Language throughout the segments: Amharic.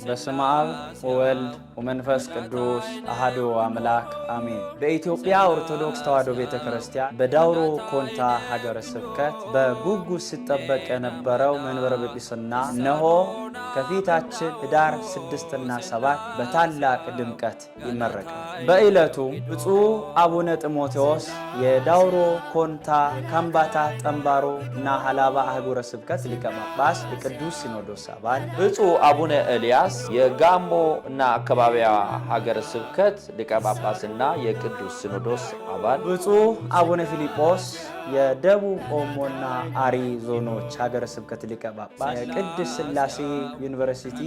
በስመ አብ ወወልድ ወመንፈስ ቅዱስ አሐዱ አምላክ አሜን። በኢትዮጵያ ኦርቶዶክስ ተዋሕዶ ቤተክርስቲያን በዳውሮ ኮንታ ሀገረ ስብከት በጉጉት ሲጠበቅ የነበረው መንበረ ጵጵስና እነሆ ከፊታችን ኅዳር 6 እና 7 በታላቅ ድምቀት ይመረቃል። በዕለቱም ብፁዕ አቡነ ጢሞቴዎስ የዳውሮ ኮንታ ከምባታ ጠምባሮ እና ሀላባ አህጉረ ስብከት ሊቀ ጳጳስ የቅዱስ ሲኖዶስ አባል፣ ብፁዕ አቡነ ኤልያስ የጋሞ እና አካባቢዋ ሀገረ ስብከት ሊቀ ጳጳስና የቅዱስ ሲኖዶስ አባል፣ ብፁዕ አቡነ ፊልጶስ የደቡብ ኦሞና አሪ ዞኖች ሀገረ ስብከት ሊቀ ጳጳስ፣ የቅድስት ሥላሴ ዩኒቨርሲቲ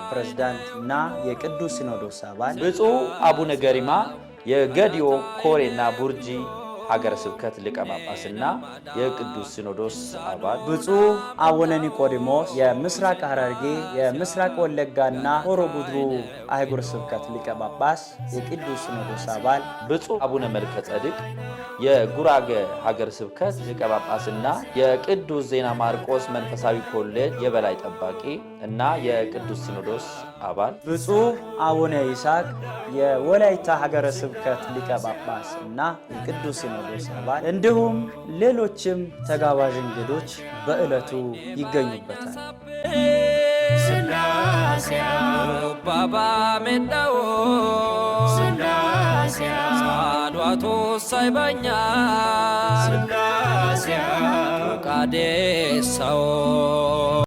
ፕሬዝዳንት እና የቅዱስ ሲኖዶስ አባል፣ ብፁዕ አቡነ ገሪማ የገዲዮ ኮሬና ቡርጂ ሀገረ ስብከት ሊቀ ጳጳስና የቅዱስ ሲኖዶስ አባል፣ ብፁዕ አቡነ ኒቆዲሞስ የምስራቅ ሐረርጌ የምስራቅ ወለጋና ሆሮ ጉድሩ አህጉረ ስብከት ሊቀ ጳጳስ የቅዱስ ሲኖዶስ አባል፣ ብፁዕ አቡነ መልከ ጸድቅ የጉራጌ ሀገረ ስብከት ሊቀ ጳጳስና የቅዱስ ዜና ማርቆስ መንፈሳዊ ኮሌጅ የበላይ ጠባቂ እና የቅዱስ ሲኖዶስ አባል፣ ብፁዕ አቡነ ይስሐቅ የወላይታ ሀገረ ስብከት ሊቀ ጳጳስ እና የቅዱስ ሲኖዶስ አባል እንዲሁም ሌሎችም ተጋባዥ እንግዶች በዕለቱ ይገኙበታል። ባባ ሜንዳዎ ሳሏቶ ሳይባኛ ቃዴሳዎ